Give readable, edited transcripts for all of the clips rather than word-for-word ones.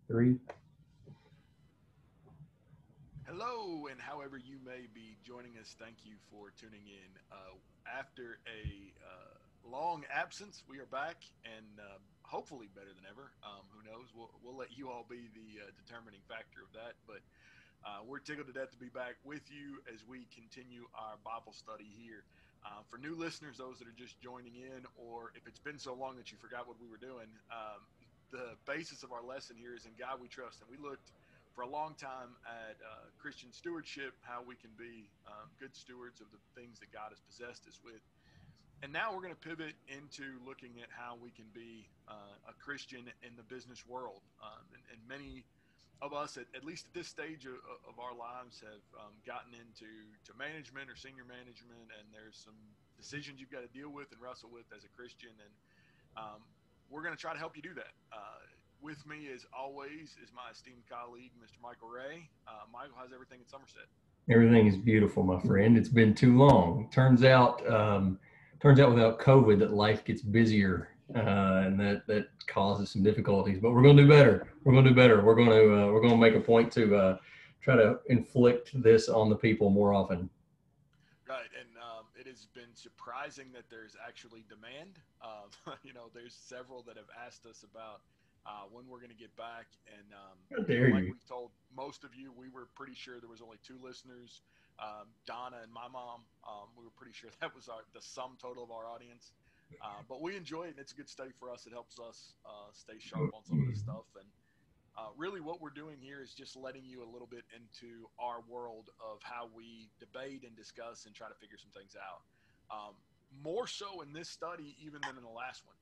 Three. Hello, and however you may be joining us, thank you for tuning in. After a long absence, we are back and hopefully better than ever. Who knows? We'll let you all be the determining factor of that. But we're tickled to death to be back with you as we continue our Bible study here. For new listeners, those that are just joining in, or if it's been so long that you forgot what we were doing, the basis of our lesson here is in God we trust. And we looked for a long time at Christian stewardship, how we can be good stewards of the things that God has possessed us with. And now we're going to pivot into looking at how we can be a Christian in the business world. And many of us, at least at this stage of our lives, have gotten into management or senior management, and there's some decisions you've got to deal with and wrestle with as a Christian. And we're going to try to help you do that. With me, as always, is my esteemed colleague, Mr. Michael Ray. Michael, how's everything in Somerset? Everything is beautiful, my friend. It's been too long. Turns out without COVID that life gets busier, and that causes some difficulties. But we're going to do better. We're going to do better. We're going to make a point to try to inflict this on the people more often. Right, and it has been surprising that there's actually demand. There's several that have asked us about when we're going to get back, and How dare like you? we've told most of you, we were pretty sure there was only two listeners, Donna and my mom. We were pretty sure that was the sum total of our audience. But we enjoy it, and it's a good study for us. It helps us stay sharp on some of this stuff, and really what we're doing here is just letting you a little bit into our world of how we debate and discuss and try to figure some things out. More so in this study even than in the last one.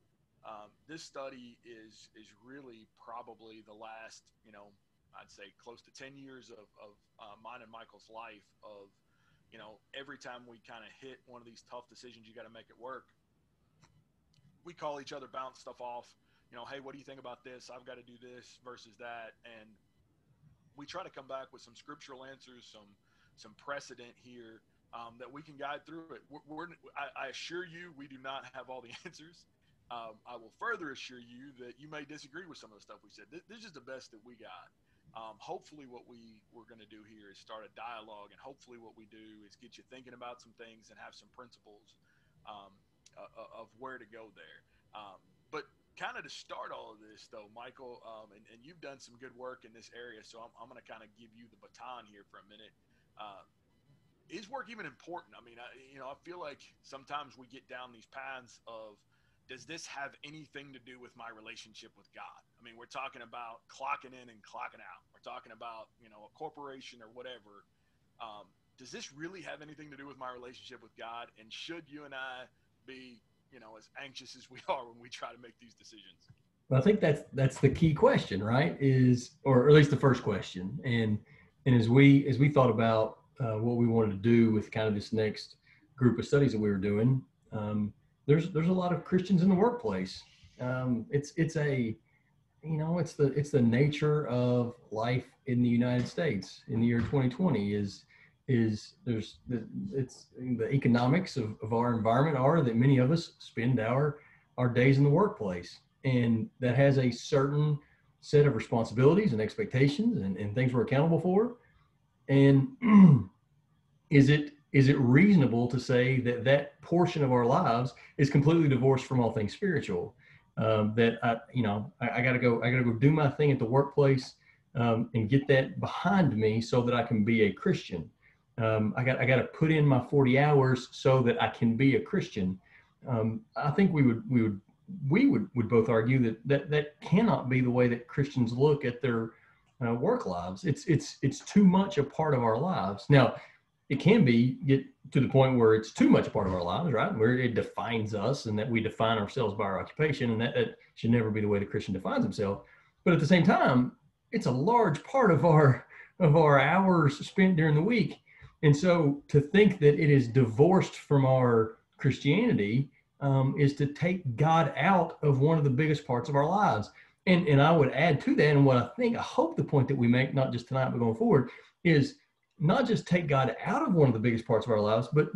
This study is really probably the last, I'd say close to 10 years of mine and Michael's life of, every time we kind of hit one of these tough decisions, you got to make it work. We call each other, bounce stuff off. Hey, what do you think about this? I've got to do this versus that, and we try to come back with some scriptural answers, some precedent here that we can guide through it. I assure you, we do not have all the answers. I will further assure you that you may disagree with some of the stuff we said. This is the best that we got. Hopefully, what we're going to do here is start a dialogue, and hopefully, what we do is get you thinking about some things and have some principles um, of where to go there. But kind of to start all of this, though, Michael, and you've done some good work in this area, so I'm going to kind of give you the baton here for a minute. Uh, is work even important? I mean, I feel like sometimes we get down these paths of, does this have anything to do with my relationship with God? I mean, we're talking about clocking in and clocking out. We're talking about, a corporation or whatever. Does this really have anything to do with my relationship with God? And should you and I be, as anxious as we are when we try to make these decisions? Well, I think that's the key question, right? Or at least the first question. And as we thought about what we wanted to do with kind of this next group of studies that we were doing, there's a lot of Christians in the workplace. It's the nature of life in the United States in the year 2020 is there's the it's the economics of our environment are that many of us spend our days in the workplace, and that has a certain set of responsibilities and expectations and things we're accountable for. And is it reasonable to say that that portion of our lives is completely divorced from all things spiritual? That I gotta go do my thing at the workplace, and get that behind me so that I can be a Christian. I got to put in my 40 hours so that I can be a Christian. I think we would both argue that cannot be the way that Christians look at their work lives. It's too much a part of our lives. Now, it can get to the point where it's too much a part of our lives, right? Where it defines us, and that we define ourselves by our occupation, and that should never be the way the Christian defines himself. But at the same time, it's a large part of our hours spent during the week. And so to think that it is divorced from our Christianity is to take God out of one of the biggest parts of our lives. And I would add to that, and I hope the point that we make, not just tonight, but going forward, is not just take God out of one of the biggest parts of our lives, but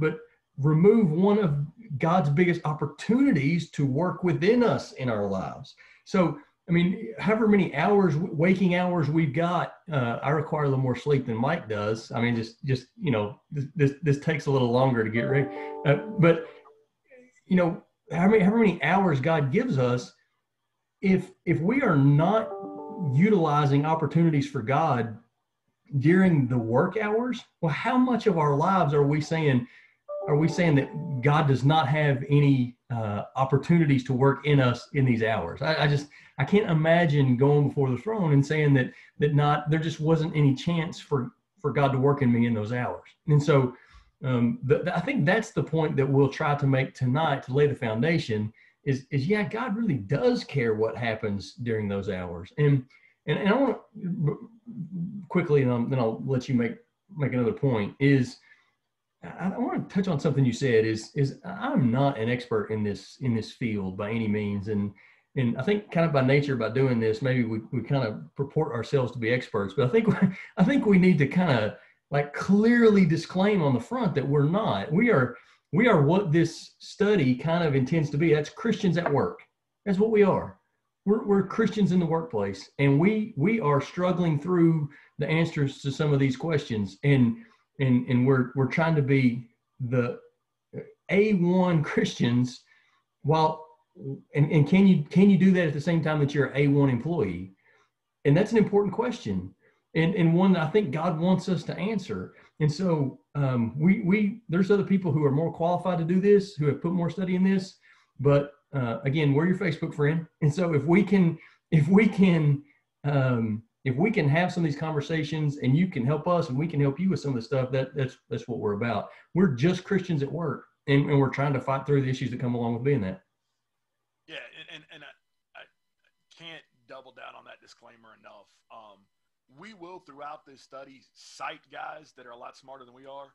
remove one of God's biggest opportunities to work within us in our lives. So I mean, however many hours, waking hours we've got, I require a little more sleep than Mike does. I mean, just this takes a little longer to get ready. But however many hours God gives us, if we are not utilizing opportunities for God during the work hours, well, how much of our lives are we saying that God does not have any opportunities to work in us in these hours? I can't imagine going before the throne and saying that there just wasn't any chance for God to work in me in those hours. And so I think that's the point that we'll try to make tonight to lay the foundation is yeah, God really does care what happens during those hours. And I want to quickly, and then I'll let you make another point, is I want to touch on something you said is I'm not an expert in this field by any means. And I think kind of by nature, by doing this, maybe we kind of purport ourselves to be experts, but I think we need to kind of like clearly disclaim on the front that we're not. We are what this study kind of intends to be. That's Christians at work. That's what we are. We're Christians in the workplace, and we are struggling through the answers to some of these questions, and we're trying to be the A1 Christians while and can you do that at the same time that you're an A1 employee? And that's an important question, and one that I think God wants us to answer. And so there's other people who are more qualified to do this, who have put more study in this, but again, we're your Facebook friend. And so if we can have some of these conversations and you can help us and we can help you with some of the stuff, that's what we're about. We're just Christians at work, and we're trying to fight through the issues that come along with being that. Yeah. And I can't double down on that disclaimer enough. We will throughout this study cite guys that are a lot smarter than we are.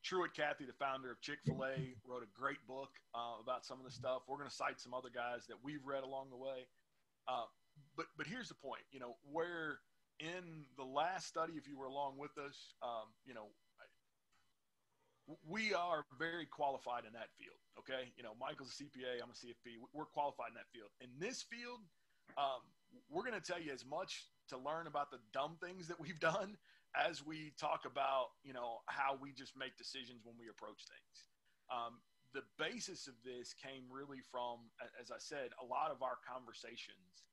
Truett Cathy, the founder of Chick-fil-A, wrote a great book about some of the stuff. We're going to cite some other guys that we've read along the way. But here's the point, where in the last study, if you were along with us, we are very qualified in that field. Okay. Michael's a CPA, I'm a CFP. We're qualified in that field. In this field, we're going to tell you as much to learn about the dumb things that we've done as we talk about, how we just make decisions when we approach things. The basis of this came really from, as I said, a lot of our conversations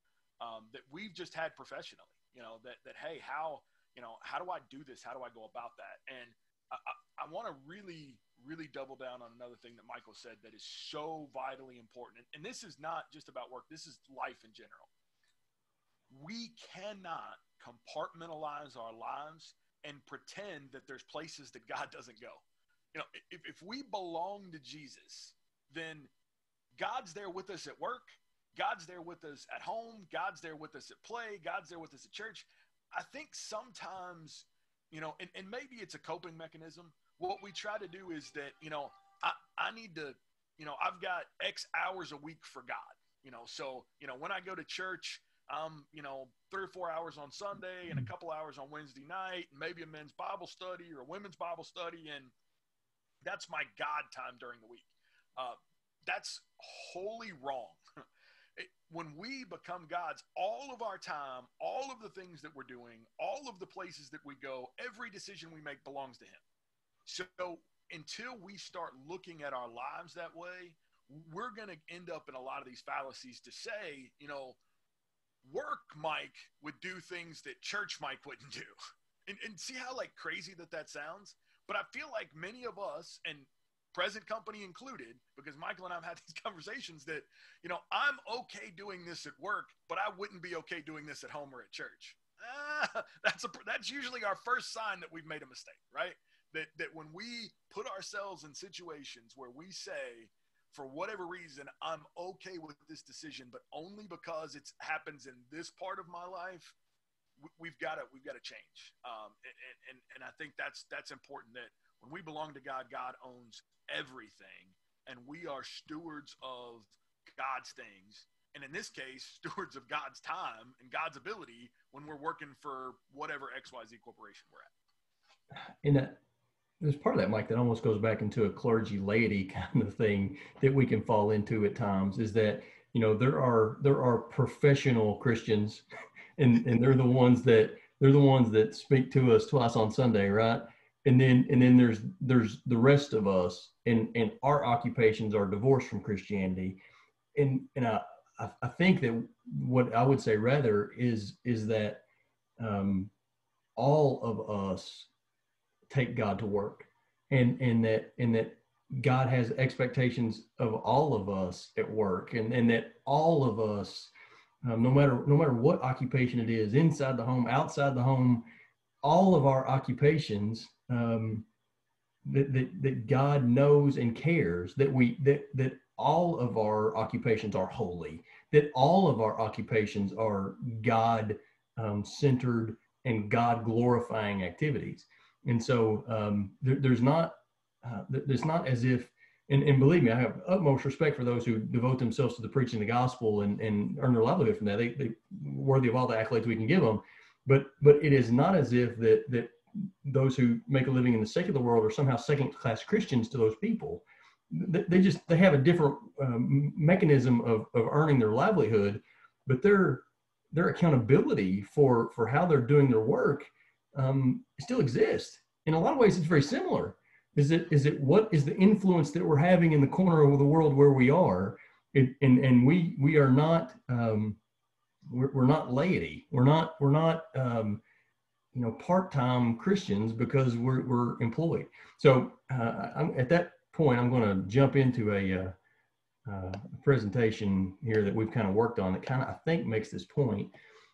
that we've just had professionally, that, hey, how do I do this? How do I go about that? And I want to really, really double down on another thing that Michael said that is so vitally important. And this is not just about work. This is life in general. We cannot compartmentalize our lives and pretend that there's places that God doesn't go. If we belong to Jesus, then God's there with us at work. God's there with us at home. God's there with us at play. God's there with us at church. I think sometimes, and maybe it's a coping mechanism. What we try to do is that, I need to, I've got X hours a week for God, so, when I go to church, 3 or 4 hours on Sunday and a couple hours on Wednesday night, and maybe a men's Bible study or a women's Bible study. And that's my God time during the week. That's wholly wrong. When we become gods, all of our time, all of the things that we're doing, all of the places that we go, every decision we make belongs to him. So until we start looking at our lives that way, we're going to end up in a lot of these fallacies to say, work Mike would do things that church Mike wouldn't do. And see how crazy that sounds? But I feel like many of us, and present company included, because Michael and I have had these conversations that, I'm okay doing this at work, but I wouldn't be okay doing this at home or at church. That's usually our first sign that we've made a mistake, right? That when we put ourselves in situations where we say, for whatever reason, I'm okay with this decision, but only because it happens in this part of my life, we've got to change. And I think that's important, that when we belong to God, God owns everything, and we are stewards of God's things. And in this case, stewards of God's time and God's ability when we're working for whatever XYZ corporation we're at. And there's part of that, Mike, that almost goes back into a clergy laity kind of thing that we can fall into at times, is that there are professional Christians, and they're the ones that speak to us twice on Sunday, right? And then there's the rest of us, and our occupations are divorced from Christianity. And I think that what I would say rather is that um, all of us take God to work, and that God has expectations of all of us at work, and that all of us, no matter what occupation it is, inside the home, outside the home, all of our occupations, that God knows and cares, that all of our occupations are holy, that all of our occupations are God centered and God glorifying activities. And so there's not as if, and believe me, I have utmost respect for those who devote themselves to the preaching of the gospel and earn their livelihood from that. They worthy of all the accolades we can give them. But it is not as if that those who make a living in the secular world are somehow second-class Christians to those people. They have a different mechanism of earning their livelihood, but their accountability for how they're doing their work still exists. In a lot of ways, it's very similar. Is it what is the influence that we're having in the corner of the world where we are? And we are not we're not laity. We're not part-time Christians because we're employed. So at that point, I'm going to jump into a presentation here that we've kind of worked on that kind of, I think, makes this point,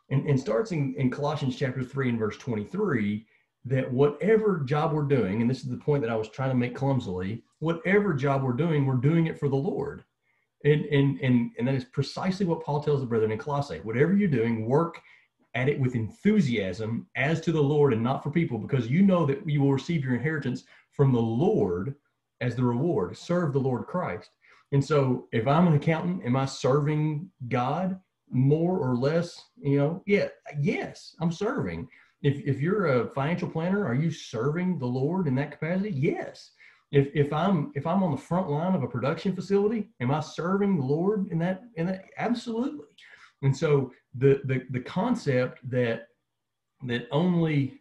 and starts in Colossians chapter 3 and verse 23, that whatever job we're doing, and this is the point that I was trying to make clumsily, whatever job we're doing it for the Lord. And that is precisely what Paul tells the brethren in Colossae. Whatever you're doing, work at it with enthusiasm as to the Lord and not for people, because you know that you will receive your inheritance from the Lord as the reward. Serve the Lord Christ. And so if I'm an accountant, am I serving God more or less? Yes, I'm serving. If you're a financial planner, are you serving the Lord in that capacity? Yes. If I'm on the front line of a production facility, am I serving the Lord in that? Absolutely. And so the concept that only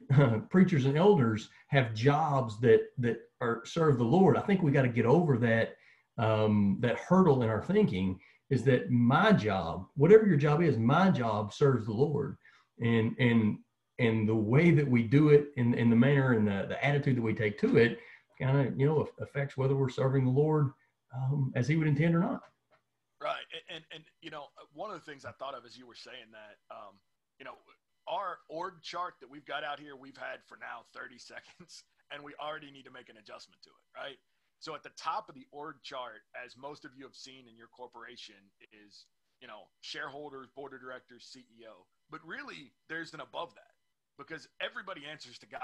preachers and elders have jobs that serve the Lord, I think we got to get over that hurdle in our thinking. Is that my job, whatever your job is, my job serves the Lord, and the way that we do it, in the manner and the attitude that we take to it, kind of affects whether we're serving the Lord as He would intend or not. Right. And one of the things I thought of as you were saying that, our org chart that we've got out here, we've had for now 30 seconds, and we already need to make an adjustment to it, right? So at the top of the org chart, as most of you have seen in your corporation, is, shareholders, board of directors, CEO. But really, there's an above that, because everybody answers to God.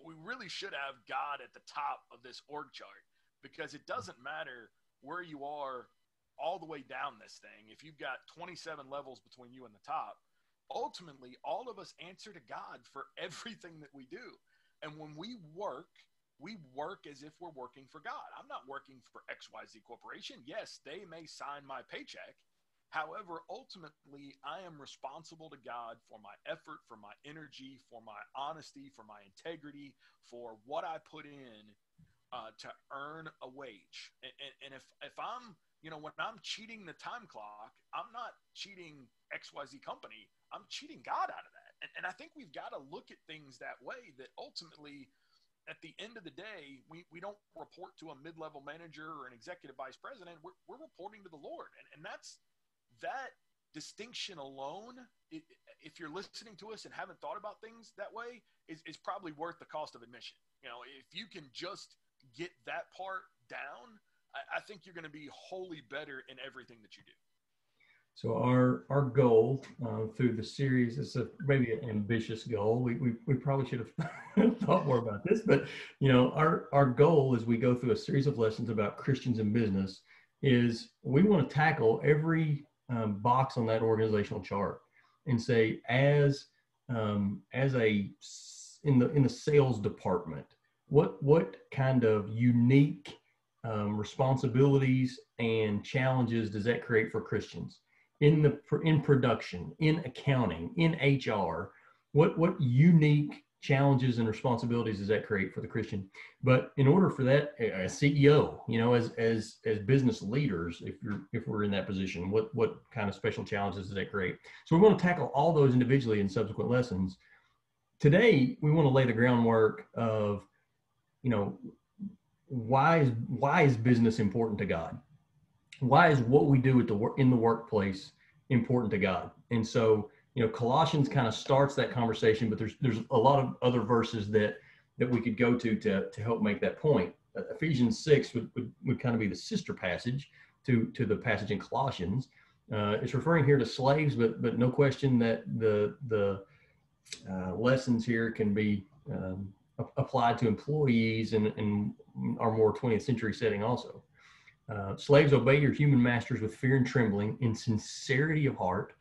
We really should have God at the top of this org chart, because it doesn't matter where you are all the way down this thing. If you've got 27 levels between you and the top, ultimately all of us answer to God for everything that we do. And when we work as if we're working for God. I'm not working for XYZ Corporation. Yes, they may sign my paycheck. However, ultimately, I am responsible to God for my effort, for my energy, for my honesty, for my integrity, for what I put in to earn a wage. And if I'm, when I'm cheating the time clock, I'm not cheating XYZ company. I'm cheating God out of that. And I think we've got to look at things that way, that ultimately, at the end of the day, we don't report to a mid-level manager or an executive vice president. We're reporting to the Lord. And that distinction alone, if you're listening to us and haven't thought about things that way, is probably worth the cost of admission. If you can just get that part down, I think you're going to be wholly better in everything that you do. So our goal through the series is maybe an ambitious goal. We probably should have thought more about this, but our goal as we go through a series of lessons about Christians in business is we want to tackle every box on that organizational chart and say, as a in the sales department, what kind of unique responsibilities and challenges does that create for Christians in production, in accounting, in HR? What unique challenges and responsibilities does that create for the Christian? But in order for that, a CEO, as business leaders, if we're in that position, what kind of special challenges does that create? So we want to tackle all those individually in subsequent lessons. Today, we want to lay the groundwork of, why is business important to God? Why is what we do in the workplace important to God? And so, Colossians kind of starts that conversation, but there's a lot of other verses that we could go to help make that point. Ephesians 6 would kind of be the sister passage to the passage in Colossians. It's referring here to slaves, but no question that the lessons here can be applied to employees in our more 20th century setting also. Slaves, obey your human masters with fear and trembling, in sincerity of heart,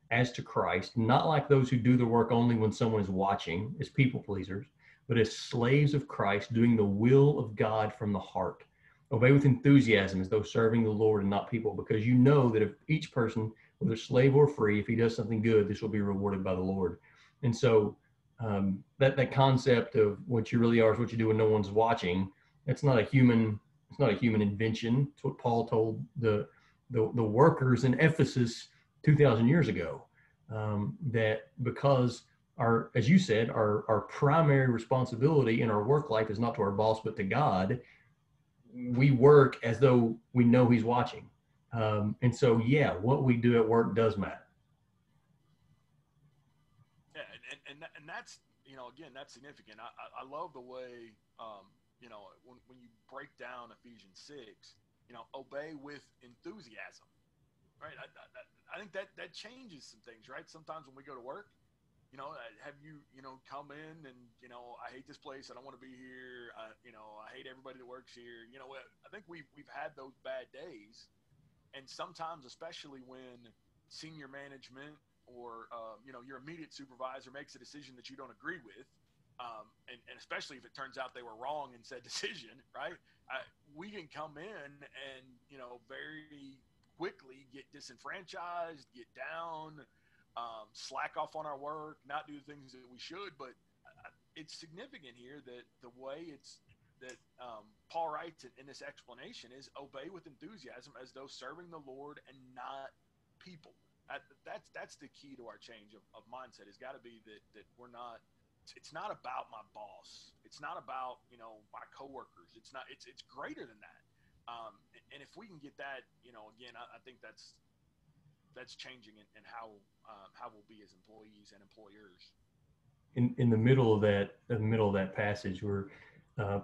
as to Christ, not like those who do the work only when someone is watching, as people pleasers, but as slaves of Christ, doing the will of God from the heart. Obey with enthusiasm as though serving the Lord and not people, because you know that if each person, whether slave or free, if he does something good, this will be rewarded by the Lord. And so that concept of what you really are is what you do when no one's watching. It's not a human invention. It's what Paul told the workers in Ephesus 2,000 years ago, that because as you said, our primary responsibility in our work life is not to our boss, but to God. We work as though we know he's watching. And so, what we do at work does matter. Yeah. And that's, again, that's significant. I love the way, when you break down Ephesians 6, obey with enthusiasm. Right. I think that changes some things, right? Sometimes when we go to work, have you, come in and, I hate this place. I don't want to be here. I hate everybody that works here. I think we've had those bad days. And sometimes, especially when senior management or, your immediate supervisor makes a decision that you don't agree with, and especially if it turns out they were wrong in said decision, right? We can come in and, very quickly get disenfranchised, get down, slack off on our work, not do the things that we should. But it's significant here that the way that Paul writes it in this explanation is obey with enthusiasm as though serving the Lord and not people. That's the key to our change of mindset. Has got to be that we're not. It's not about my boss. It's not about my coworkers. It's greater than that. And if we can get that, again, I think that's changing in how we'll be as employees and employers. In the middle of that passage where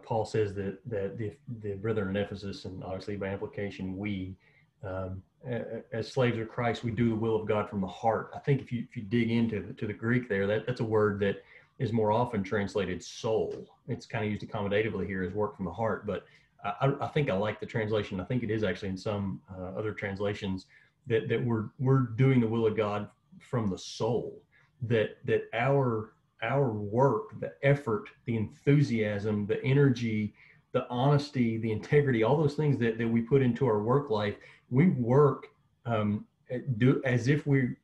Paul says that the brethren in Ephesus, and obviously by implication we, as slaves of Christ, we do the will of God from the heart. I think if you dig into the Greek there, that's a word that is more often translated soul. It's kind of used accommodatively here as work from the heart, but I think I like the translation. I think it is actually in some other translations that we're doing the will of God from the soul. That our work, the effort, the enthusiasm, the energy, the honesty, the integrity, all those things that we put into our work life, we work as if we're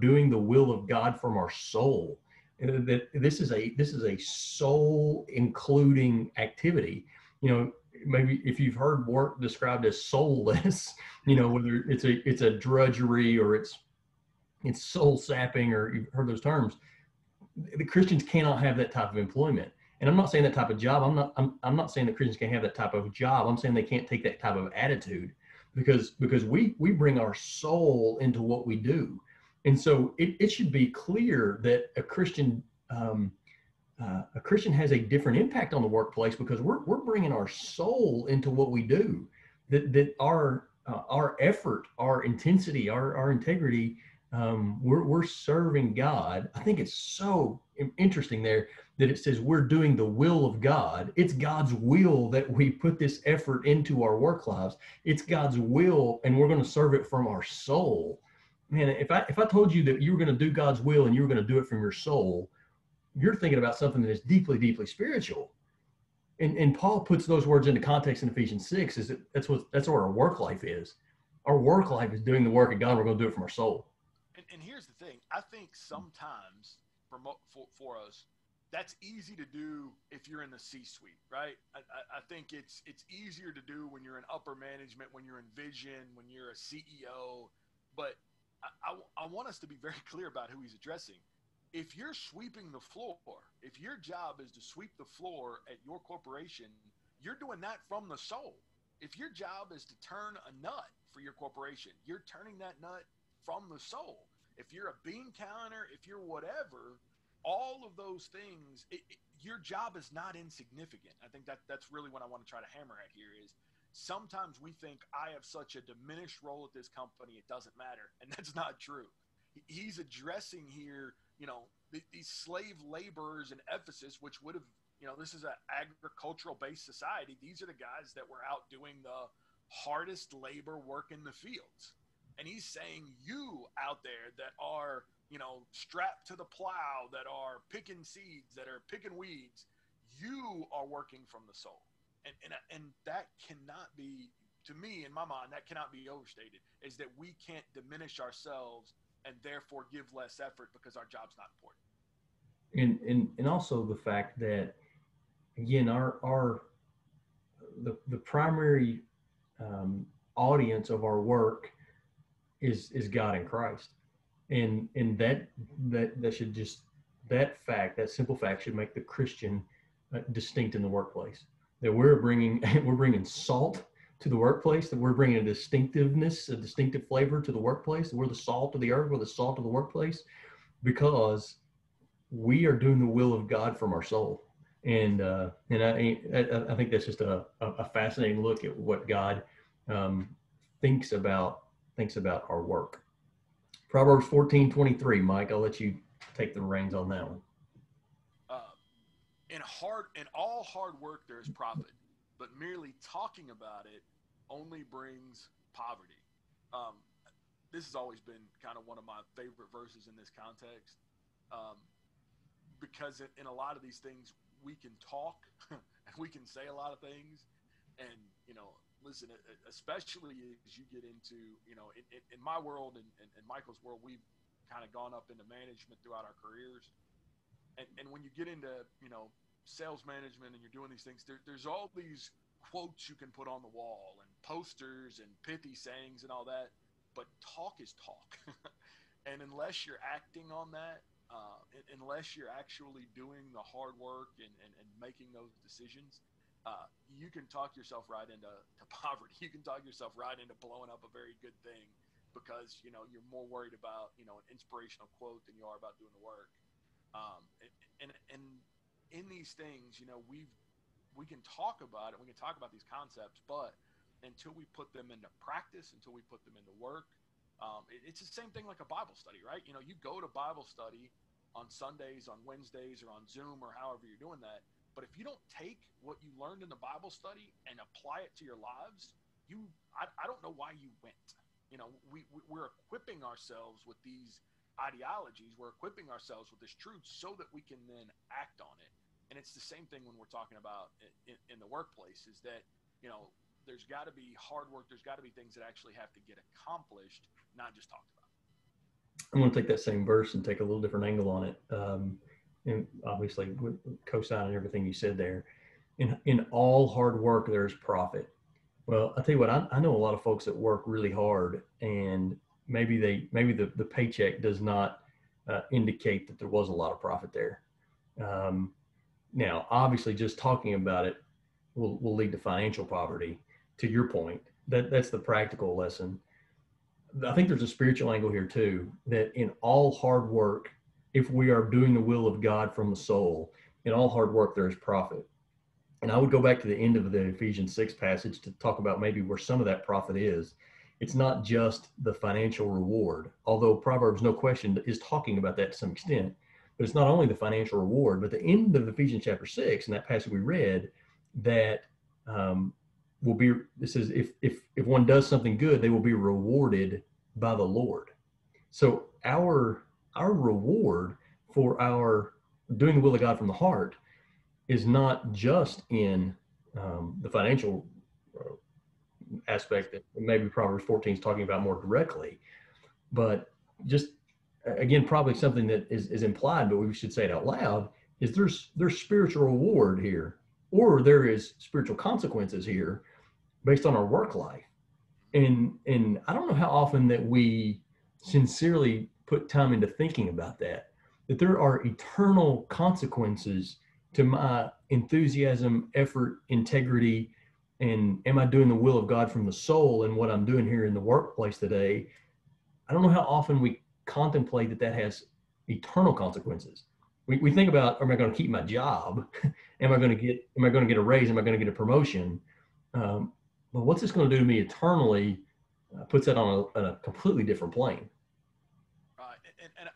doing the will of God from our soul. That this is a soul including activity. Maybe if you've heard work described as soulless, whether it's a drudgery or it's soul sapping, or you've heard those terms, the Christians cannot have that type of employment. And I'm not saying that type of job. I'm not saying that Christians can't have that type of job. I'm saying they can't take that type of attitude because we bring our soul into what we do. And so it should be clear that a Christian has a different impact on the workplace because we're bringing our soul into what we do. That our effort, our intensity, our integrity, we're serving God. I think it's so interesting there that it says we're doing the will of God. It's God's will that we put this effort into our work lives. It's God's will, and we're going to serve it from our soul. Man, if I told you that you were going to do God's will and you were going to do it from your soul, you're thinking about something that is deeply, deeply spiritual. And Paul puts those words into context in Ephesians 6. Is that that's what our work life is. Our work life is doing the work of God. We're going to do it from our soul. And here's the thing. I think sometimes for us, that's easy to do if you're in the C-suite, right? I think it's easier to do when you're in upper management, when you're in vision, when you're a CEO. But I want us to be very clear about who he's addressing. If you're sweeping the floor, if your job is to sweep the floor at your corporation, you're doing that from the soul. If your job is to turn a nut for your corporation, you're turning that nut from the soul. If you're a bean counter, if you're whatever, all of those things, your job is not insignificant. I think that's really what I want to try to hammer at here is sometimes we think I have such a diminished role at this company, it doesn't matter. And that's not true. He's addressing here, these slave laborers in Ephesus, which would have, this is an agricultural based society. These are the guys that were out doing the hardest labor work in the fields. And he's saying you out there that are, strapped to the plow, that are picking seeds, that are picking weeds, you are working from the soul. And that cannot be, to me, in my mind, that cannot be overstated, is that we can't diminish ourselves and therefore give less effort because our job's not important. And also the fact that, again, the primary audience of our work is God in Christ. And that should just, that simple fact should make the Christian distinct in the workplace. That we're bringing salt to the workplace, that we're bringing a distinctive flavor to the workplace, that we're the salt of the earth, we're the salt of the workplace, because we are doing the will of God from our soul. And I think that's just a fascinating look at what God thinks about our work. Proverbs 14:23. Mike, I'll let you take the reins on that one. In all hard work there is profit, but merely talking about it only brings poverty. This has always been kind of one of my favorite verses in this context, because in a lot of these things we can talk and we can say a lot of things, and listen, especially as you get into in my world and Michael's world, we've kind of gone up into management throughout our careers, and when you get into sales management and you're doing these things, there's all these quotes you can put on the wall and posters and pithy sayings and all that, but talk is talk. And unless you're acting on that, unless you're actually doing the hard work and making those decisions, you can talk yourself right into poverty. You can talk yourself right into blowing up a very good thing because you're more worried about an inspirational quote than you are about doing the work. And in these things, we can talk about it, we can talk about these concepts, but until we put them into practice, until we put them into work, it's the same thing like a Bible study, right? You go to Bible study on Sundays, on Wednesdays, or on Zoom, or however you're doing that. But if you don't take what you learned in the Bible study and apply it to your lives, I don't know why you went. We're equipping ourselves with these ideologies. We're equipping ourselves with this truth so that we can then act on it. And it's the same thing when we're talking about in the workplace, is that, there's got to be hard work. There's got to be things that actually have to get accomplished, not just talked about. I'm going to take that same verse and take a little different angle on it. And obviously co-signing everything you said there. In all hard work, there's profit. Well, I'll tell you what, I know a lot of folks that work really hard, and maybe the paycheck does not indicate that there was a lot of profit there. Now, obviously, just talking about it will lead to financial poverty. To your point, that's the practical lesson. I think there's a spiritual angle here too, that in all hard work, if we are doing the will of God from the soul, in all hard work, there is profit. And I would go back to the end of the Ephesians 6 passage to talk about maybe where some of that profit is. It's not just the financial reward, although Proverbs, no question, is talking about that to some extent. But it's not only the financial reward, but the end of Ephesians chapter 6, and that passage we read, that will be, it says, if one does something good, they will be rewarded by the Lord. So our reward for our doing the will of God from the heart is not just in the financial aspect that maybe Proverbs 14 is talking about more directly, but just again, probably something that is implied, but we should say it out loud, is there's spiritual reward here, or there is spiritual consequences here based on our work life. And I don't know how often that we sincerely put time into thinking about that, that there are eternal consequences to my enthusiasm, effort, integrity, and am I doing the will of God from the soul and what I'm doing here in the workplace today. I don't know how often we contemplate that that has eternal consequences. We think about, am I going to keep my job? Am I going to get a raise? Am I going to get a promotion? But what's this going to do to me eternally puts that on a completely different plane.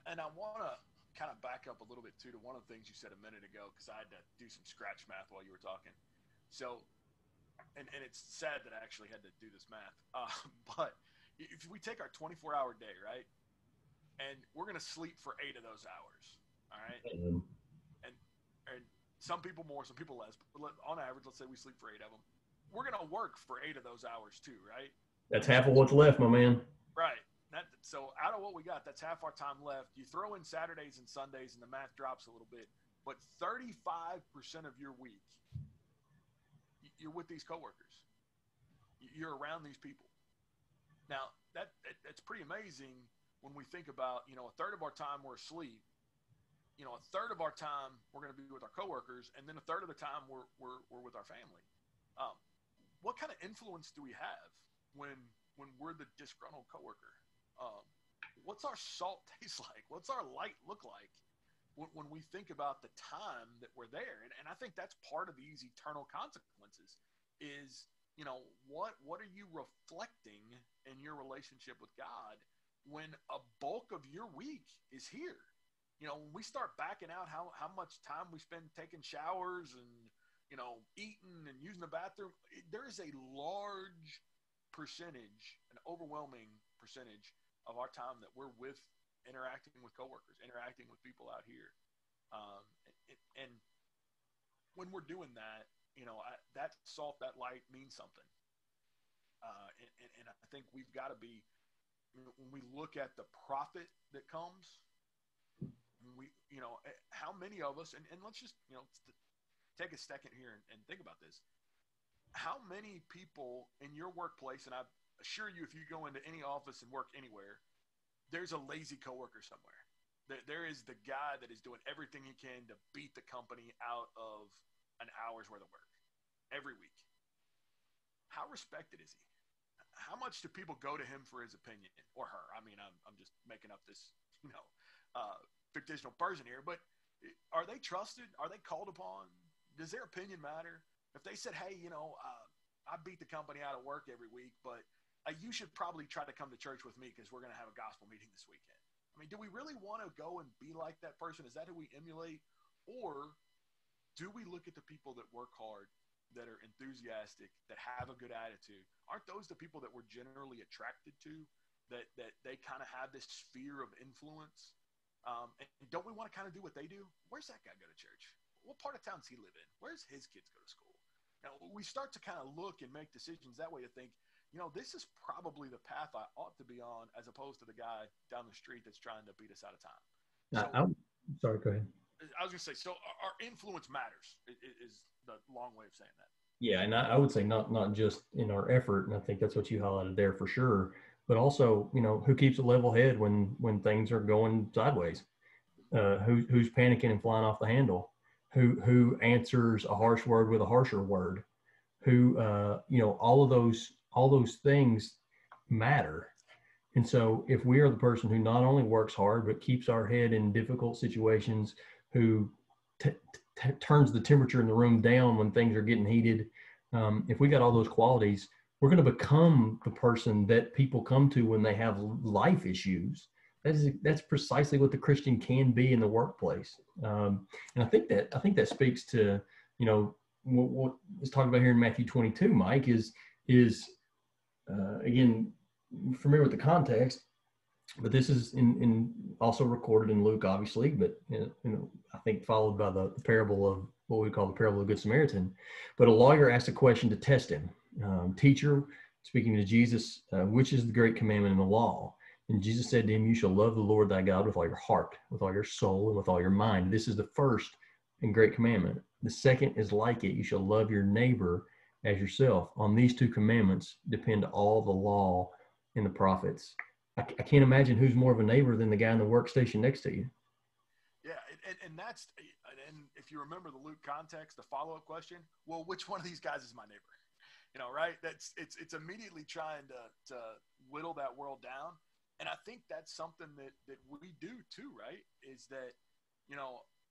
And I want to kind of back up a little bit too to one of the things you said a minute ago, because I had to do some scratch math while you were talking. So, and it's sad that I actually had to do this math, but if we take our 24-hour day, right, and we're going to sleep for 8 of those hours, all right, and some people more, some people less, but on average, let's say we sleep for 8 of them. We're going to work for 8 of those hours too, right? That's half of what's left, my man. Right. So out of what we got, that's half our time left. You throw in Saturdays and Sundays, and the math drops a little bit. But 35% of your week, you're with these coworkers. You're around these people. Now, that's pretty amazing when we think about, a third of our time we're asleep. A third of our time we're going to be with our coworkers, and then a third of the time we're with our family. What kind of influence do we have when we're the disgruntled coworker? What's our salt taste like? What's our light look like when we think about the time that we're there? And I think that's part of these eternal consequences is, what are you reflecting in your relationship with God when a bulk of your week is here? When we start backing out how much time we spend taking showers and, eating and using the bathroom, there is a large percentage, an overwhelming percentage of our time that we're interacting with coworkers, interacting with people out here. And when we're doing that, that salt, that light means something. And I think we've got to be, when we look at the profit that comes, how many of us, and let's just, take a second here and think about this. How many people in your workplace, and I assure you, if you go into any office and work anywhere, there's a lazy coworker somewhere. There is the guy that is doing everything he can to beat the company out of an hour's worth of work every week. How respected is he? How much do people go to him for his opinion, or her? I mean, I'm just making up this, fictional person here, but are they trusted? Are they called upon? Does their opinion matter? If they said, hey, I beat the company out of work every week, but you should probably try to come to church with me because we're going to have a gospel meeting this weekend. I mean, do we really want to go and be like that person? Is that who we emulate? Or do we look at the people that work hard, that are enthusiastic, that have a good attitude? Aren't those the people that we're generally attracted to, that they kind of have this sphere of influence? And don't we want to kind of do what they do? Where's that guy go to church? What part of town does he live in? Where's his kids go to school? Now, we start to kind of look and make decisions that way to think, this is probably the path I ought to be on, as opposed to the guy down the street that's trying to beat us out of time. So, sorry, go ahead. I was going to say, so our influence matters is the long way of saying that. Yeah, and I would say not just in our effort, and I think that's what you highlighted there for sure, but also, who keeps a level head when things are going sideways? Who's panicking and flying off the handle? Who answers a harsh word with a harsher word? Who, all those things matter. And so if we are the person who not only works hard, but keeps our head in difficult situations, who turns the temperature in the room down when things are getting heated, if we got all those qualities, we're going to become the person that people come to when they have life issues. That's precisely what the Christian can be in the workplace. And I think that speaks to, what is talked about here in Matthew 22, Mike, is again, familiar with the context. But this is in also recorded in Luke, obviously, but I think followed by the parable of what we call the parable of the Good Samaritan. But a lawyer asked a question to test him. Teacher, speaking to Jesus, which is the great commandment in the law? And Jesus said to him, you shall love the Lord thy God with all your heart, with all your soul, and with all your mind. This is the first and great commandment. The second is like it. You shall love your neighbor as yourself. On these two commandments depend all the law and the prophets. I can't imagine who's more of a neighbor than the guy in the workstation next to you. Yeah, and that's, and if you remember the Luke context, the follow-up question, well, which one of these guys is my neighbor? Right? It's immediately trying to whittle that world down. And I think that's something that we do too, right? Is that,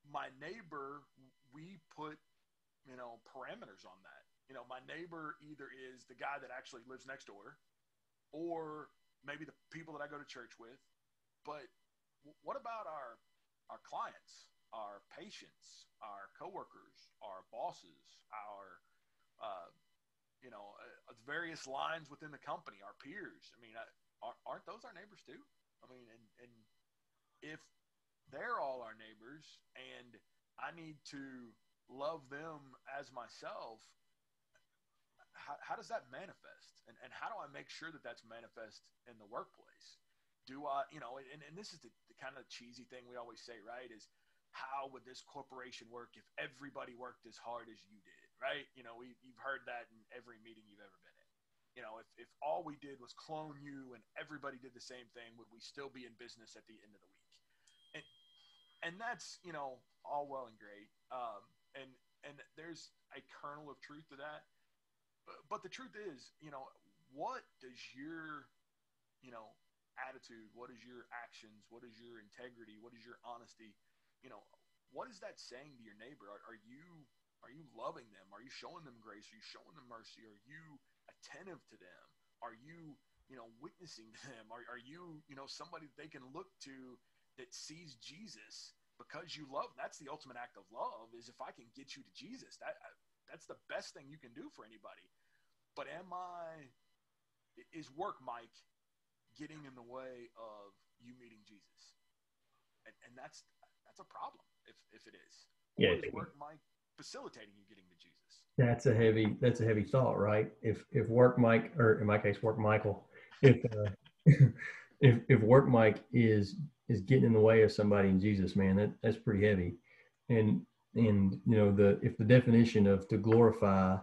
my neighbor, we put, parameters on that. My neighbor either is the guy that actually lives next door, or maybe the people that I go to church with. But what about our clients, our patients, our coworkers, our bosses, our various lines within the company, our peers? I mean, aren't those our neighbors too? I mean, and if they're all our neighbors and I need to love them as myself, how does that manifest? And how do I make sure that that's manifest in the workplace? Do I, and this is the kind of cheesy thing we always say, right? Is how would this corporation work if everybody worked as hard as you did, right? You've heard that in every meeting you've ever been in. If all we did was clone you and everybody did the same thing, would we still be in business at the end of the week? And that's, all well and great. And there's a kernel of truth to that. But the truth is, what does your, attitude, what is your actions, what is your integrity, what is your honesty, what is that saying to your neighbor? Are you loving them? Are you showing them grace? Are you showing them mercy? Are you attentive to them? Are you, witnessing to them? Are you, somebody that they can look to that sees Jesus because you love? That's the ultimate act of love, is if I can get you to Jesus, that's the best thing you can do for anybody. But is work, Mike, getting in the way of you meeting Jesus? And that's a problem if it is. Yeah, or is work, Mike, facilitating you getting to Jesus? That's a heavy thought, right? If work Mike, or in my case, work Michael, if if work Mike is getting in the way of somebody in Jesus, man, that's pretty heavy. And if the definition of to glorify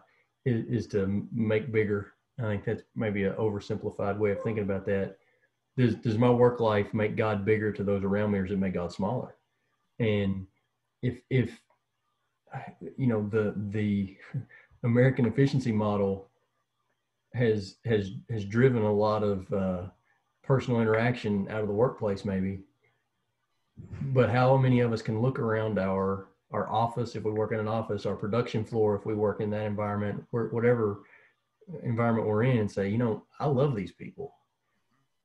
is to make bigger, I think that's maybe an oversimplified way of thinking about that. Does my work life make God bigger to those around me, or does it make God smaller? And if the American efficiency model has driven a lot of personal interaction out of the workplace, maybe. But how many of us can look around our office, if we work in an office, our production floor, if we work in that environment, whatever environment we're in, and say, I love these people,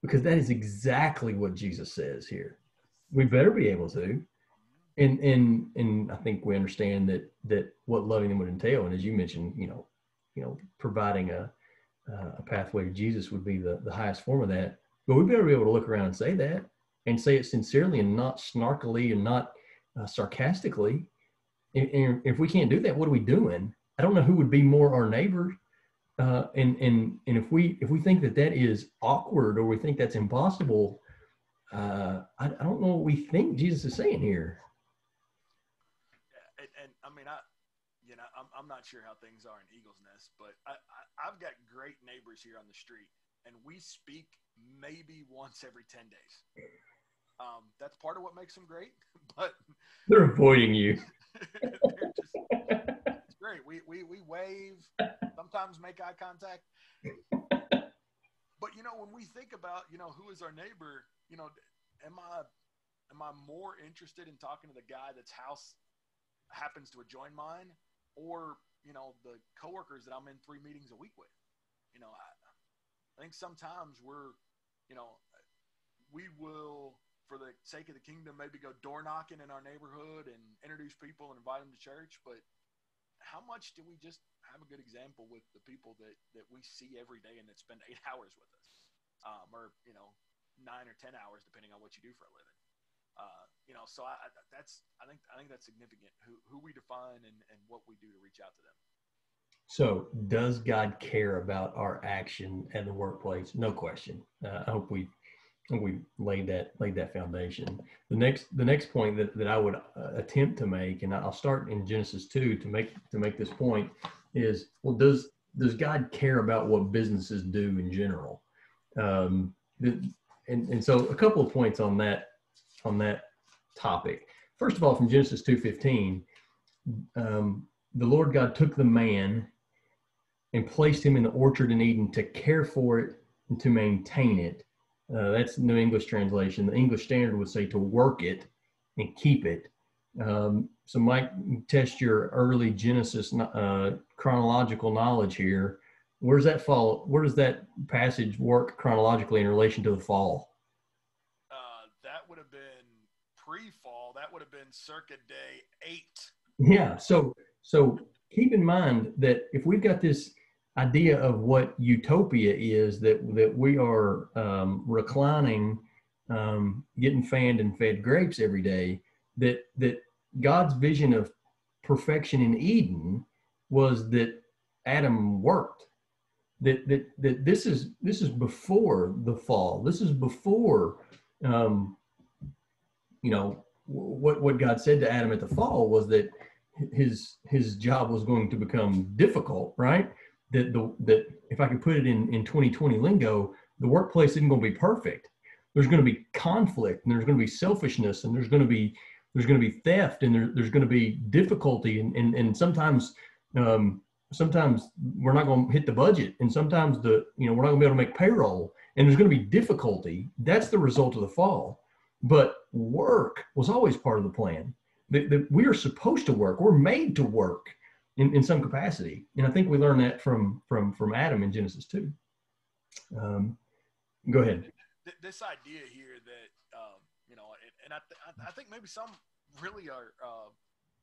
because that is exactly what Jesus says here. We better be able to. And I think we understand that what loving them would entail, and as you mentioned, providing a pathway to Jesus would be the highest form of that. But we better be able to look around and say that, and say it sincerely and not snarkily and not sarcastically. And if we can't do that, what are we doing? I don't know who would be more our neighbor. And if we think that is awkward, or we think that's impossible, I don't know what we think Jesus is saying here. And I mean, I'm not sure how things are in Eagles Nest, but I've got great neighbors here on the street, and we speak maybe once every 10 days. That's part of what makes them great, but they're avoiding you. It's great. We wave, sometimes make eye contact. But when we think about who is our neighbor, am I more interested in talking to the guy that's house happens to adjoin mine, or the coworkers that I'm in 3 meetings a week with? I think sometimes we will, for the sake of the kingdom, maybe go door knocking in our neighborhood and introduce people and invite them to church. But how much do we just have a good example with the people that we see every day and that spend 8 hours with us? Or 9 or 10 hours, depending on what you do for a living. So I think that's significant. Who we define and what we do to reach out to them. So, does God care about our action at the workplace? No question. I hope we laid that foundation. The next point that I would attempt to make, and I'll start in Genesis 2 to make this point, is, well, does God care about what businesses do in general? And so a couple of points on that topic. First of all, from Genesis 2:15, the Lord God took the man and placed him in the orchard in Eden to care for it and to maintain it. That's New English translation. The English Standard would say to work it and keep it. So Mike, test your early Genesis chronological knowledge here. Where does that passage work chronologically in relation to the fall? That would have been pre-fall. That would have been circa day 8. Yeah. So keep in mind that if we've got this idea of what utopia is, that we are reclining, getting fanned and fed grapes every day, that God's vision of perfection in Eden was that Adam worked. That this is before the fall. This is before what God said to Adam at the fall was that his job was going to become difficult, right? That if I could put it in 2020 lingo, the workplace isn't going to be perfect. There's going to be conflict, and there's going to be selfishness, and there's going to be theft, and there's going to be difficulty, and sometimes we're not going to hit the budget, and sometimes we're not going to be able to make payroll, and there's going to be difficulty. That's the result of the fall. But work was always part of the plan. That we are supposed to work. We're made to work in some capacity, and I think we learned that from Adam in Genesis 2. Go ahead. This idea here that and I think maybe some really are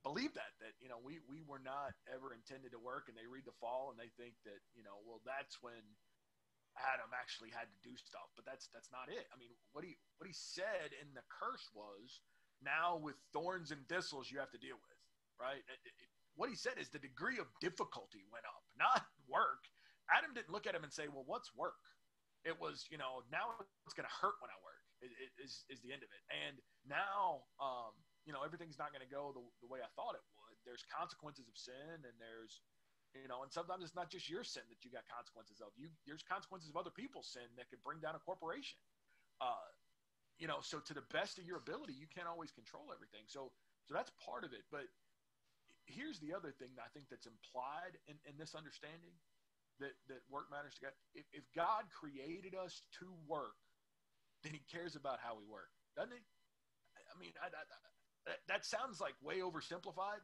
believe that we were not ever intended to work, and they read the fall and they think that well, that's when Adam actually had to do stuff, but that's not it. I mean, what he said in the curse was, now with thorns and thistles you have to deal with, right? What he said is the degree of difficulty went up, not work. Adam didn't look at him and say, well, what's work? It was, now it's going to hurt when I work is the end of it. And now, everything's not going to go the way I thought it would. There's consequences of sin, and there's, and sometimes it's not just your sin that you got consequences of. There's consequences of other people's sin that could bring down a corporation. So to the best of your ability, you can't always control everything. So that's part of it. But here's the other thing that I think that's implied in this understanding that work matters to God. If God created us to work, then he cares about how we work, doesn't he? I mean, that sounds like way oversimplified,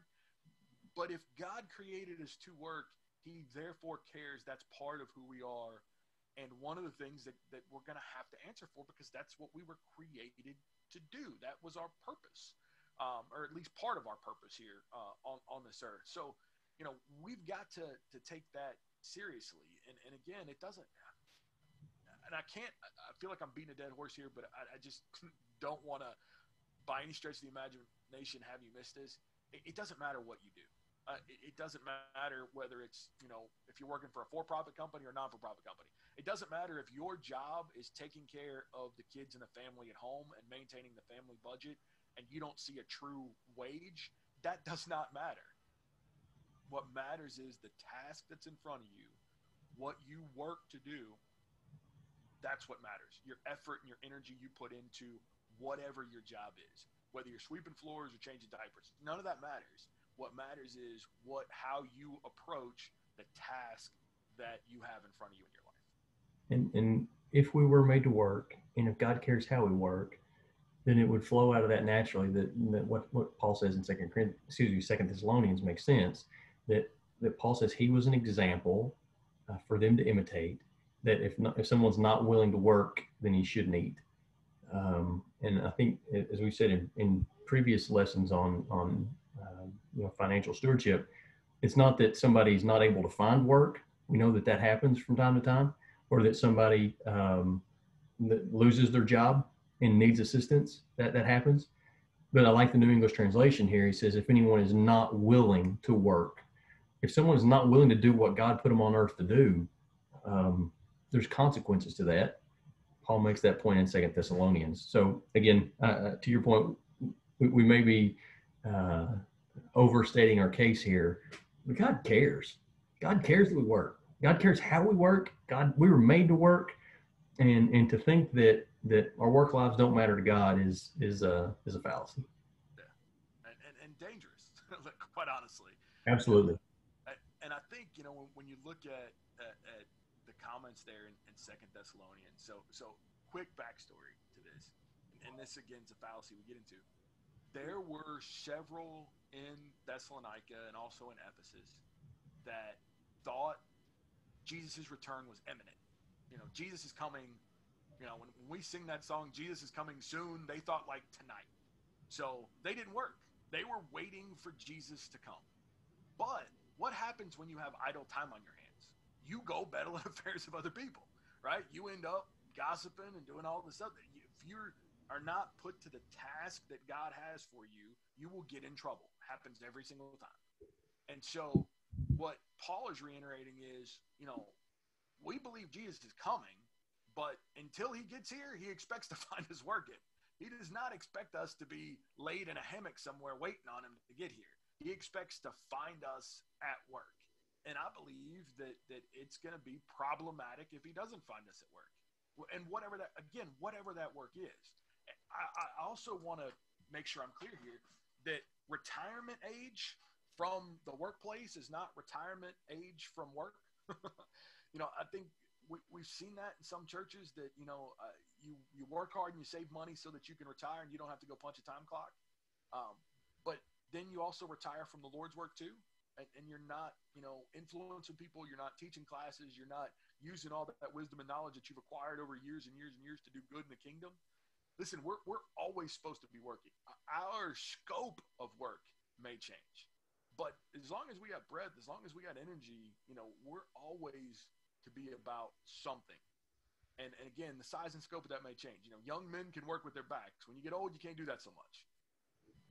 but if God created us to work, he therefore cares. That's part of who we are. And one of the things that we're going to have to answer for, because that's what we were created to do. That was our purpose, or at least part of our purpose here on this earth. So, we've got to take that seriously. And again, it doesn't, and I feel like I'm beating a dead horse here, but I just don't want to, by any stretch of the imagination, have you miss this. It doesn't matter what you do. It doesn't matter whether it's, if you're working for a for-profit company or non-for-profit company. It doesn't matter if your job is taking care of the kids and the family at home and maintaining the family budget, and you don't see a true wage. That does not matter. What matters is the task that's in front of you, what you work to do. That's what matters. Your effort and your energy you put into whatever your job is, whether you're sweeping floors or changing diapers. None of that matters. What matters is how you approach the task that you have in front of you in your life. And if we were made to work, and if God cares how we work, then it would flow out of that naturally. That what Paul says in 2 Thessalonians makes sense. That Paul says he was an example for them to imitate. That if someone's not willing to work, then he shouldn't eat. And I think, as we said in previous lessons on financial stewardship, it's not that somebody's not able to find work. We know that happens from time to time, or that somebody that loses their job and needs assistance. That happens. But I like the New English translation here. He says, if anyone is not willing to work, if someone is not willing to do what God put them on earth to do, there's consequences to that. Paul makes that point in 2 Thessalonians. So again, to your point, we may be overstating our case here, but God cares. God cares that we work. God cares how we work. We were made to work, and to think that our work lives don't matter to God is a fallacy. Yeah, and dangerous, quite honestly. Absolutely. And I think when you look at the comments there in 2 Thessalonians, so quick backstory to this, and this again is a fallacy we get into. There were several in Thessalonica and also in Ephesus that thought Jesus' return was imminent. Jesus is coming. When we sing that song, Jesus is coming soon, they thought like tonight. So they didn't work. They were waiting for Jesus to come. But what happens when you have idle time on your hands? You go meddle in affairs of other people, right? You end up gossiping and doing all this stuff. If you are not put to the task that God has for you, you will get in trouble. It happens every single time. And so what Paul is reiterating is, we believe Jesus is coming, but until he gets here, he expects to find us working. He does not expect us to be laid in a hammock somewhere waiting on him to get here. He expects to find us at work. And I believe that it's going to be problematic if he doesn't find us at work. And whatever that work is. I also want to make sure I'm clear here that retirement age from the workplace is not retirement age from work. I think we've seen that in some churches that, you work hard and you save money so that you can retire and you don't have to go punch a time clock. But then you also retire from the Lord's work too. And you're not, influencing people. You're not teaching classes. You're not using all that wisdom and knowledge that you've acquired over years and years and years to do good in the kingdom. Listen, we're always supposed to be working. Our scope of work may change. But as long as we got breath, as long as we got energy, we're always to be about something. And again, the size and scope of that may change. Young men can work with their backs. When you get old, you can't do that so much.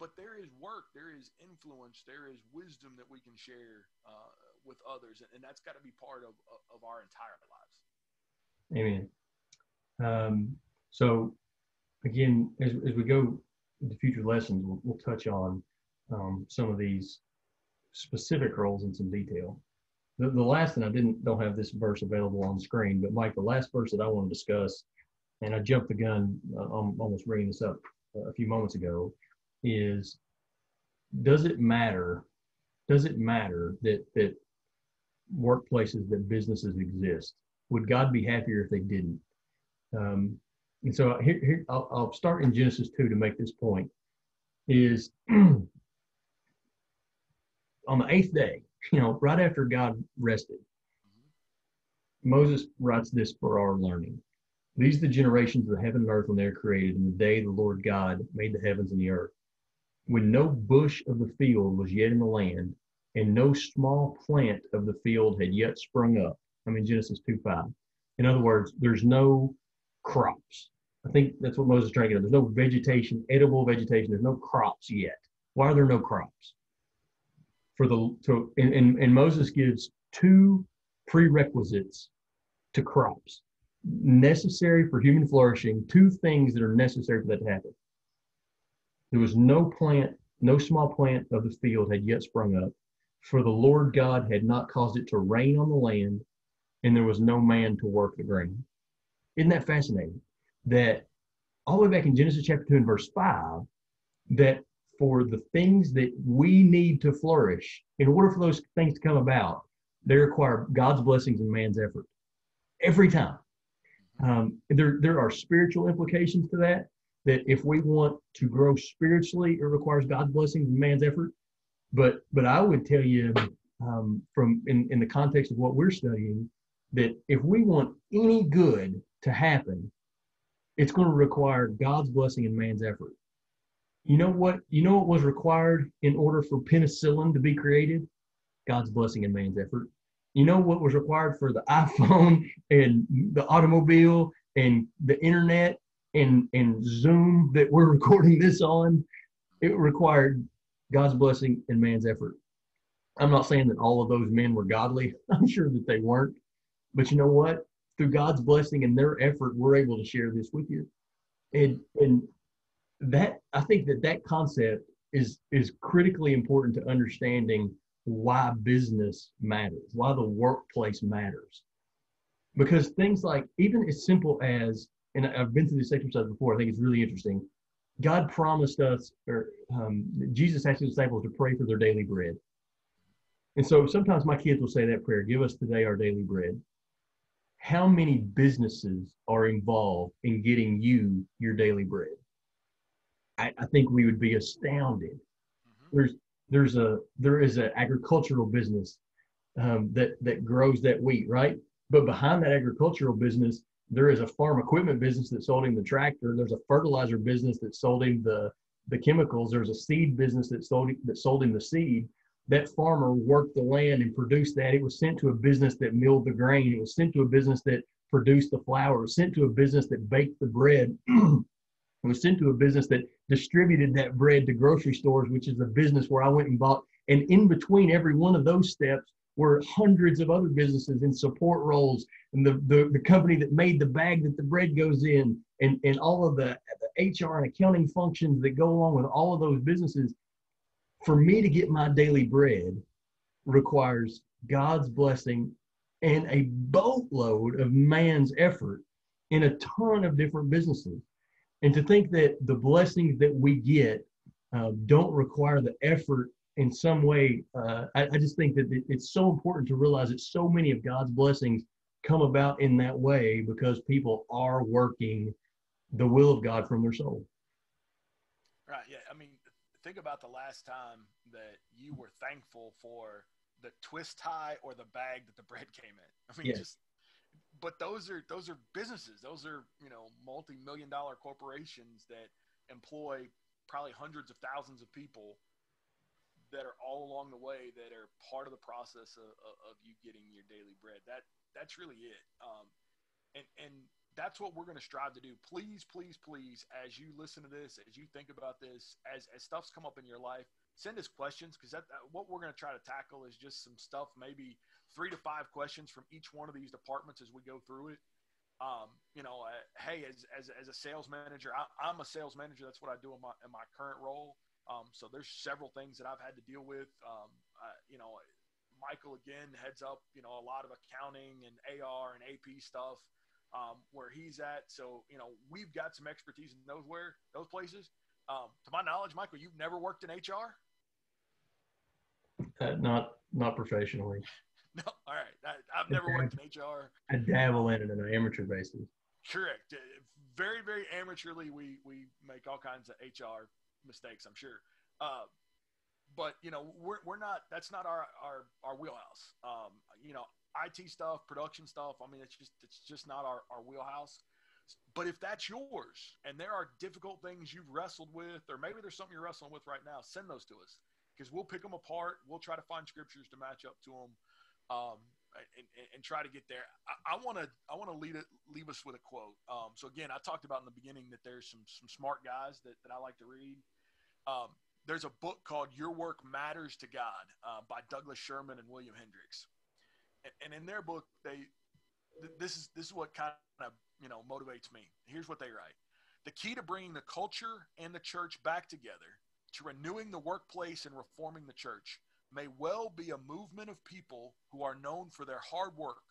But there is work, there is influence, there is wisdom that we can share with others. And that's got to be part of our entire lives. Amen. So again, as we go into future lessons, we'll touch on some of these specific roles in some detail. The last, and I don't have this verse available on screen, but Mike, the last verse that I want to discuss, and I jumped the gun, I'm almost bringing this up a few moments ago, is does it matter that workplaces, that businesses exist? Would God be happier if they didn't? And so here I'll start in Genesis 2 to make this point. Is on the 8th day, right after God rested, Moses writes this for our learning. These are the generations of the heaven and earth when they are created, in the day the Lord God made the heavens and the earth, when no bush of the field was yet in the land, and no small plant of the field had yet sprung up. Genesis 2:5. In other words, there's no crops. I think that's what Moses is trying to get at. There's no vegetation, edible vegetation. There's no crops yet. Why are there no crops? And Moses gives 2 prerequisites to crops necessary for human flourishing. 2 things that are necessary for that to happen. There was no small plant of the field had yet sprung up, for the Lord God had not caused it to rain on the land, and there was no man to work the ground. Isn't that fascinating? That all the way back in Genesis chapter 2 and verse 5, that for the things that we need to flourish, in order for those things to come about, they require God's blessings and man's effort. Every time. There are spiritual implications to that if we want to grow spiritually, it requires God's blessings and man's effort. But I would tell you from in the context of what we're studying, that if we want any good to happen, it's going to require God's blessing and man's effort. You know what was required in order for penicillin to be created? God's blessing and man's effort. You know what was required for the iPhone and the automobile and the internet and Zoom that we're recording this on, it required God's blessing and man's effort. I'm not saying that all of those men were godly. I'm sure that they weren't. But you know what? Through God's blessing and their effort, we're able to share this with you. And that, I think that that concept is critically important to understanding why business matters, why the workplace matters. Because things like, even as simple as, and I've been through this exercise before, I think it's really interesting. God promised us, or Jesus asked his disciples to pray for their daily bread. And so sometimes my kids will say that prayer, give us today our daily bread. How many businesses are involved in getting you your daily bread? I think we would be astounded. Mm-hmm. There is an agricultural business that grows that wheat, right? But behind that agricultural business, there is a farm equipment business that sold him the tractor. There's a fertilizer business that sold him the chemicals. There's a seed business that sold him the seed. That farmer worked the land and produced that. It was sent to a business that milled the grain. It was sent to a business that produced the flour. It was sent to a business that baked the bread. It was sent to a business that distributed that bread to grocery stores, which is a business where I went and bought. And in between every one of those steps were hundreds of other businesses in support roles, and the company that made the bag that the bread goes in, and all of the HR and accounting functions that go along with all of those businesses. For me to get my daily bread requires God's blessing and a boatload of man's effort in a ton of different businesses. And to think that the blessings that we get don't require the effort in some way, I just think that it's so important to realize that so many of God's blessings come about in that way because people are working the will of God from their soul. Right. Yeah. I mean, think about the last time that you were thankful for the twist tie or the bag that the bread came in. I mean, Yes. just but those are businesses. Those are, multi-million dollar corporations that employ probably hundreds of thousands of people that are all along the way that are part of the process of you getting your daily bread. That's really it. And that's what we're going to strive to do. Please, please, please, as you listen to this, as you think about this, as stuff's come up in your life, send us questions, because what we're going to try to tackle is just some stuff, maybe 3 to 5 questions from each one of these departments as we go through it. Hey, as a sales manager, I'm a sales manager. That's what I do in my current role. So there's several things that I've had to deal with. Michael again heads up, a lot of accounting and AR and AP stuff. Where he's at. So, we've got some expertise in those places. To my knowledge, Michael, you've never worked in HR? Not professionally. No. All right. I've never worked in HR. I dabble in it on an amateur basis. Correct. Very, very amateurly, we make all kinds of HR mistakes, I'm sure. But, we're not, that's not our wheelhouse. IT stuff, production stuff. I mean, it's just not our wheelhouse. But if that's yours and there are difficult things you've wrestled with, or maybe there's something you're wrestling with right now, send those to us, because we'll pick them apart. We'll try to find scriptures to match up to them, and try to get there. I want to leave us with a quote. So again, I talked about in the beginning that there's some smart guys that I like to read. There's a book called Your Work Matters to God by Douglas Sherman and William Hendricks. And in their book, this is what kind of motivates me. Here's what they write: the key to bringing the culture and the church back together, to renewing the workplace and reforming the church, may well be a movement of people who are known for their hard work,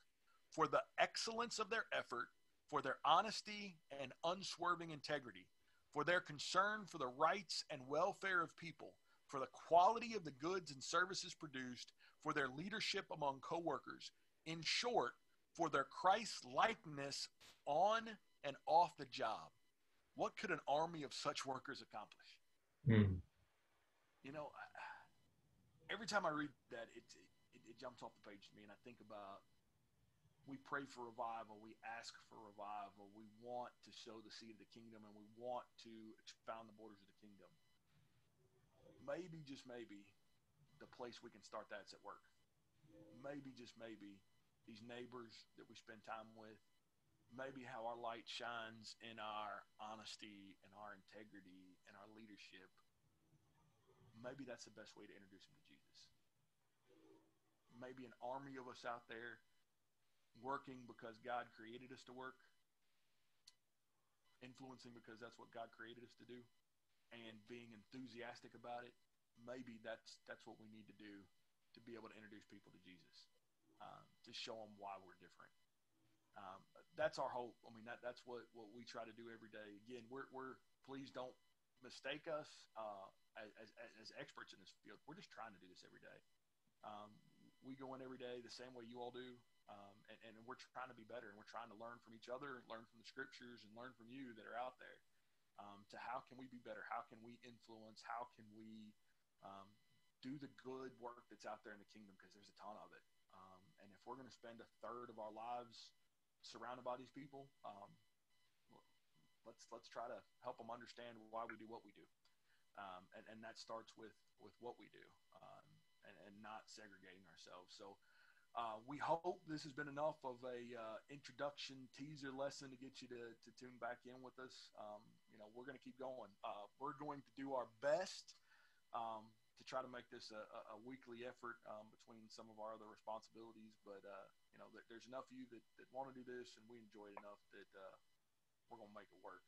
for the excellence of their effort, for their honesty and unswerving integrity, for their concern for the rights and welfare of people, for the quality of the goods and services produced, for their leadership among coworkers. In short, for their Christ-likeness on and off the job. What could an army of such workers accomplish? Hmm. Every time I read that, it jumps off the page to me, and I think about, we pray for revival, we ask for revival, we want to sow the seed of the kingdom, and we want to expound the borders of the kingdom. Maybe, just maybe, the place we can start that's at work. Maybe, just maybe, these neighbors that we spend time with, maybe how our light shines in our honesty and our integrity and our leadership, maybe that's the best way to introduce them to Jesus. Maybe an army of us out there working because God created us to work, influencing because that's what God created us to do, and being enthusiastic about it. Maybe that's what we need to do to be able to introduce people to Jesus, to show them why we're different. That's our hope. I mean, that's what we try to do every day. Again, we're please don't mistake us as experts in this field. We're just trying to do this every day. We go in every day the same way you all do, and we're trying to be better, and we're trying to learn from each other, learn from the scriptures, and learn from you that are out there. To how can we be better? How can we influence? How can we do the good work that's out there in the kingdom? Because there's a ton of it. And if we're going to spend a third of our lives surrounded by these people, let's try to help them understand why we do what we do. And that starts with what we do, and not segregating ourselves. So we hope this has been enough of a introduction teaser lesson to get you to tune back in with us. We're going to keep going. We're going to do our best to try to make this a weekly effort between some of our other responsibilities. But, there's enough of you that want to do this, and we enjoy it enough that we're going to make it work.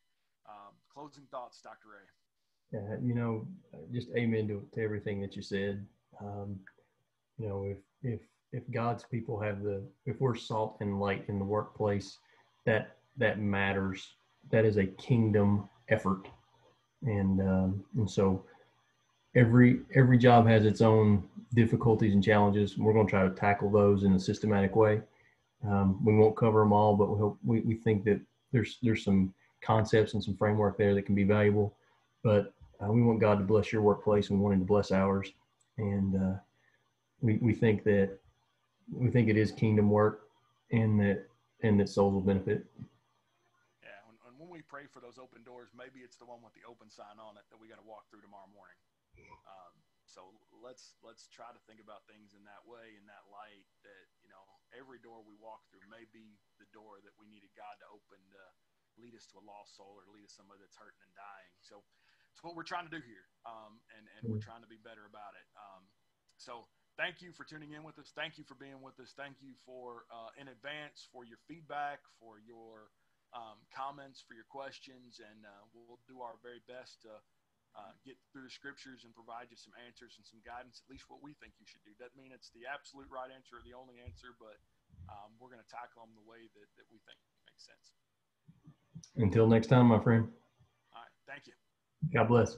Closing thoughts, Dr. Ray. Just amen to everything that you said. If God's people if we're salt and light in the workplace, that matters. That is a kingdom effort. And so every job has its own difficulties and challenges. We're going to try to tackle those in a systematic way. We won't cover them all, but we think that there's some concepts and some framework there that can be valuable. But we want God to bless your workplace, and we want Him to bless ours. And we think it is kingdom work, and that souls will benefit. Yeah, and when we pray for those open doors, maybe it's the one with the open sign on it that we got to walk through tomorrow morning. So let's try to think about things in that way, in that light, that every door we walk through may be the door that we needed God to open to lead us to a lost soul, or lead us somebody that's hurting and dying. So it's what we're trying to do here, and we're trying to be better about it. So thank you for tuning in with us. Thank you for being with us. Thank you for in advance for your feedback, for your comments, for your questions, and we'll do our very best to get through the scriptures and provide you some answers and some guidance, at least what we think you should do. Doesn't mean it's the absolute right answer or the only answer, but we're going to tackle them the way that we think makes sense. Until next time, my friend. All right. Thank you. God bless.